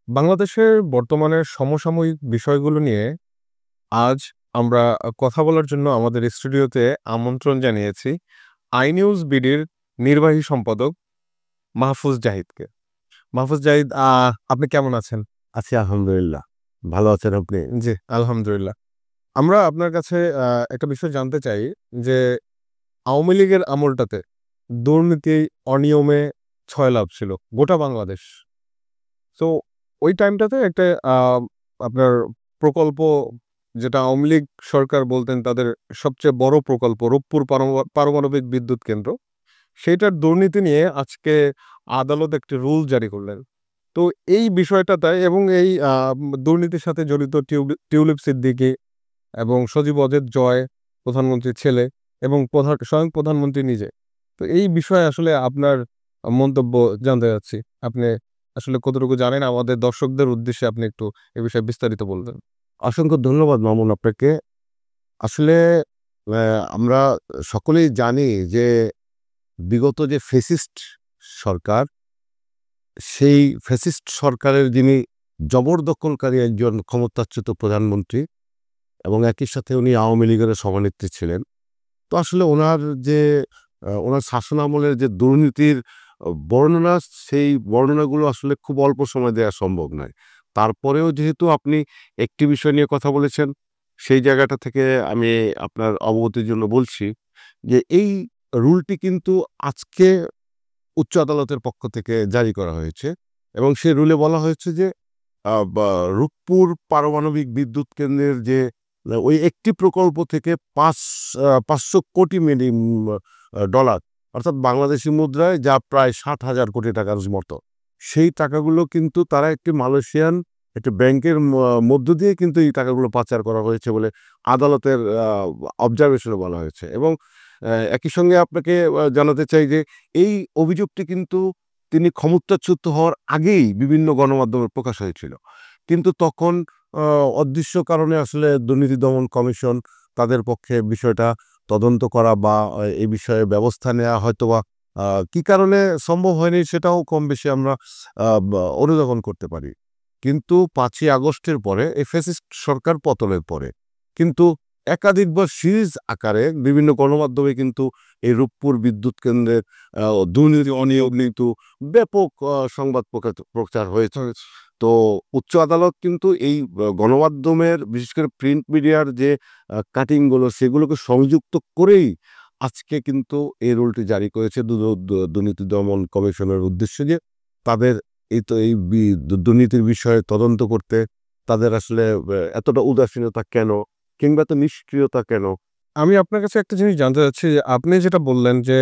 বাংলাদেশের বর্তমানের সমসাময়িক বিষয়গুলো নিয়ে আজ আমরা কথা বলার জন্য আমাদের স্টুডিওতে আমন্ত্রণ জানিয়েছি আইনিউজ বিডির নির্বাহী সম্পাদক মাহফুজ জাহিদকে। মাহফুজ জাহিদ, আপনি কেমন আছেন? আছি আলহামদুলিল্লাহ। ভালো আছেন আপনি? জি, আলহামদুলিল্লাহ। আমরা আপনার কাছে একটা বিষয় জানতে চাই যে আওয়ামী লীগের আমলটাতে দুর্নীতি, অনিয়মে ছয়লাভ ছিল গোটা বাংলাদেশ। তো ওই টাইমটাতে একটা আপনার প্রকল্প, যেটা আওয়ামী লীগ সরকার বলতেন তাদের সবচেয়ে বড় প্রকল্প রূপপুর পারমাণবিক বিদ্যুৎ কেন্দ্র, সেইটার দুর্নীতি নিয়ে আজকে আদালত একটি রুল জারি করলেন। তো এই বিষয়টাতে এবং এই দুর্নীতির সাথে জড়িত টিউলিপ সিদ্দিকী এবং সজীব ওয়াজেদ জয়, প্রধানমন্ত্রীর ছেলে, এবং স্বয়ং প্রধানমন্ত্রী নিজে। তো এই বিষয়ে আসলে আপনার মন্তব্য জানতে চাচ্ছি। আপনি আসলে কতটুকু জানেন, আমাদের দর্শকদের উদ্দেশ্যে আপনি একটু এ বিষয়ে বিস্তারিত বলবেন। অসংখ্য ধন্যবাদ মামুন আপনাকে। আসলে আমরা সকলেই জানি যে বিগত যে ফ্যাসিস্ট সরকার, সেই ফ্যাসিস্ট সরকারের যিনি জবরদখলকারী একজন ক্ষমতাচ্যুত প্রধানমন্ত্রী এবং একই সাথে উনি আওয়ামী লীগের সভানেত্রী ছিলেন। তো আসলে ওনার শাসনামলের যে দুর্নীতির বর্ণনা, সেই বর্ণনাগুলো আসলে খুব অল্প সময় দেওয়া সম্ভব নয়। তারপরেও যেহেতু আপনি একটি বিষয় নিয়ে কথা বলেছেন, সেই জায়গাটা থেকে আমি আপনার অবগতির জন্য বলছি যে এই রুলটি কিন্তু আজকে উচ্চ আদালতের পক্ষ থেকে জারি করা হয়েছে এবং সেই রুলে বলা হয়েছে যে রূপপুর পারমাণবিক বিদ্যুৎ কেন্দ্রের যে ওই একটি প্রকল্প থেকে 500 কোটি ডলার, অর্থাৎ বাংলাদেশি মুদ্রায় যা প্রায় 60,000 কোটি টাকার মতো, সেই টাকাগুলো কিন্তু তারা একটি মালয়েশিয়ান একটি ব্যাংকের মধ্য দিয়ে কিন্তু এই টাকাগুলো পাচার করা হয়েছে বলে আদালতের অবজারভেশনে বলা হয়েছে। এবং একই সঙ্গে আপনাকে জানাতে চাই যে এই অভিযোগটি কিন্তু তিনি ক্ষমতাচ্যুত হওয়ার আগেই বিভিন্ন গণমাধ্যমে প্রকাশ হয়েছিল, কিন্তু তখন অদৃশ্য কারণে আসলে দুর্নীতি দমন কমিশন তাদের পক্ষে বিষয়টা তদন্ত করা বা এই বিষয়ে ব্যবস্থা নেওয়া হয়তোবা কি কারণে সম্ভব হয়নি সেটাও কম বেশি আমরা অনুধাবন করতে পারি। কিন্তু 5ই আগস্টের পরে এই ফ্যাসিস্ট সরকার পতনের পরে কিন্তু একাধিকবার সিরিজ আকারে বিভিন্ন গণমাধ্যমে কিন্তু এই রূপপুর বিদ্যুৎ কেন্দ্রের দুর্নীতি, অনিয়ম কিন্তু ব্যাপক সংবাদ প্রচার হয়েছে। তো উচ্চ আদালত কিন্তু এই গণমাধ্যমের, বিশেষ করে প্রিন্ট মিডিয়ার যে কাটিংগুলো, সেগুলোকে সংযুক্ত করেই আজকে কিন্তু এই রুলটি জারি করেছে দুর্নীতি দমন কমিশনের উদ্দেশ্যে, যে তাদের এই দুর্নীতির বিষয়ে তদন্ত করতে তাদের আসলে এতটা উদাসীনতা কেন, কিংবা এত নিষ্ক্রিয়তা কেন। আমি আপনার কাছে একটা জিনিস জানতে চাচ্ছি যে আপনি যেটা বললেন যে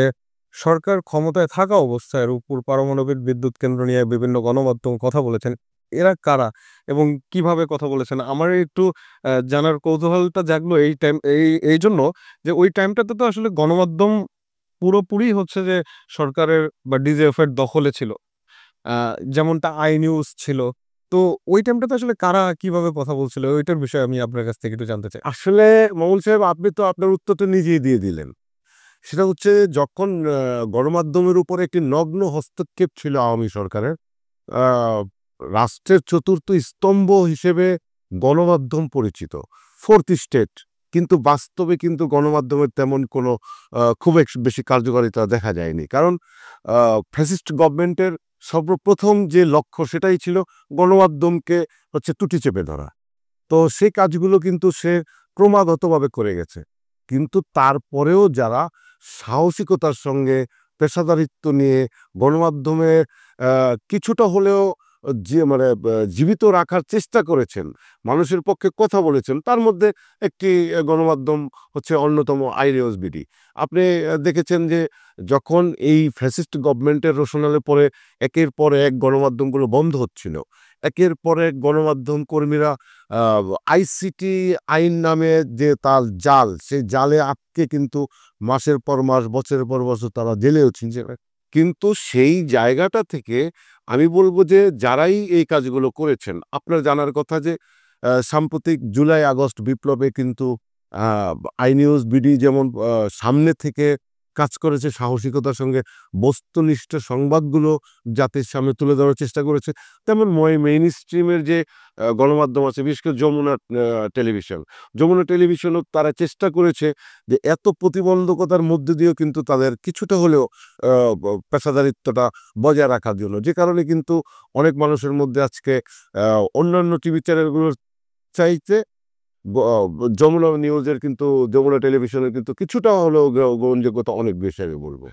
সরকার ক্ষমতায় থাকা অবস্থায় রূপপুর পারমাণবিক বিদ্যুৎ কেন্দ্র নিয়ে বিভিন্ন গণমাধ্যম কথা বলেছেন। এরা কারা এবং কিভাবে কথা বলেছেন? আমার একটু জানার কৌতূহলটা জাগলো এই জন্য যে ওই টাইমটাতে তো আসলে গণমাধ্যম পুরোপুরি হচ্ছে যে সরকারের বা ডিজিএফ এর দখলে ছিল। যেমনটা আই নিউজ ছিল। তো ওই টাইমটাতে আসলে কারা কিভাবে কথা বলছিল ওইটার বিষয়ে আমি আপনার কাছ থেকে একটু জানতে চাই। আসলে মামুন সাহেব, আপনি তো আপনার উত্তরটা নিজেই দিয়ে দিলেন। সেটা হচ্ছে, যখন গণমাধ্যমের উপরে একটি নগ্ন হস্তক্ষেপ ছিল আওয়ামী সরকারের, আহ, রাষ্ট্রের চতুর্থ স্তম্ভ হিসেবে গণমাধ্যম পরিচিত, ফোর্থ স্টেট, কিন্তু বাস্তবে কিন্তু গণমাধ্যমের তেমন কোনো খুব বেশি কার্যকারিতা দেখা যায়নি। কারণ ফ্যাসিস্ট গভর্নমেন্টের সর্বপ্রথম যে লক্ষ্য সেটাই ছিল গণমাধ্যমকে হচ্ছে টুটি চেপে ধরা। তো সেই কাজগুলো কিন্তু সে ক্রমাগতভাবে করে গেছে। কিন্তু তারপরেও যারা সাহসিকতার সঙ্গে, পেশাদারিত্ব নিয়ে গণমাধ্যমে কিছুটা হলেও জীবিত রাখার চেষ্টা করেছেন, মানুষের পক্ষে কথা বলেছেন, তার মধ্যে একটি গণমাধ্যম হচ্ছে অন্যতম আই নিউজ বিডি। আপনি দেখেছেন যে যখন এই ফ্যাসিস্ট গভর্নমেন্টের রোশনালে পরে একের পর এক গণমাধ্যমগুলো বন্ধ হচ্ছিল, একের পর এক গণমাধ্যম কর্মীরা আইসিটি আইন নামে যে তার জাল, সেই জালে আটকে কিন্তু মাসের পর মাস, বছরের পর বছর তারা জেলেও ছিল। কিন্তু সেই জায়গাটা থেকে আমি বলবো যে যারাই এই কাজগুলো করেছেন, আপনার জানার কথা যে সাম্প্রতিক জুলাই আগস্ট বিপ্লবে কিন্তু আই নিউজ বিডি যেমন সামনে থেকে কাজ করেছে, সাহসিকতার সঙ্গে বস্তুনিষ্ঠ সংবাদগুলো জাতির সামনে তুলে ধরার চেষ্টা করেছে। তেমন মেইন স্ট্রিমের যে গণমাধ্যম আছে, বিশেষ করে টেলিভিশন, যমুনা টেলিভিশনও তারা চেষ্টা করেছে যে এত প্রতিবন্ধকতার মধ্যে দিয়েও কিন্তু তাদের কিছুটা হলেও পেশাদারিত্বটা বজায় রাখার জন্য, যে কারণে কিন্তু অনেক মানুষের মধ্যে আজকে অন্যান্য টিভি চ্যানেলগুলোর চাইতে যমুনা নিউজের কিন্তু, যমুনা টেলিভিশনের কিন্তু কিছুটা হলেও গ্রহণযোগ্যতা অনেক বেশি, আমি বলবো।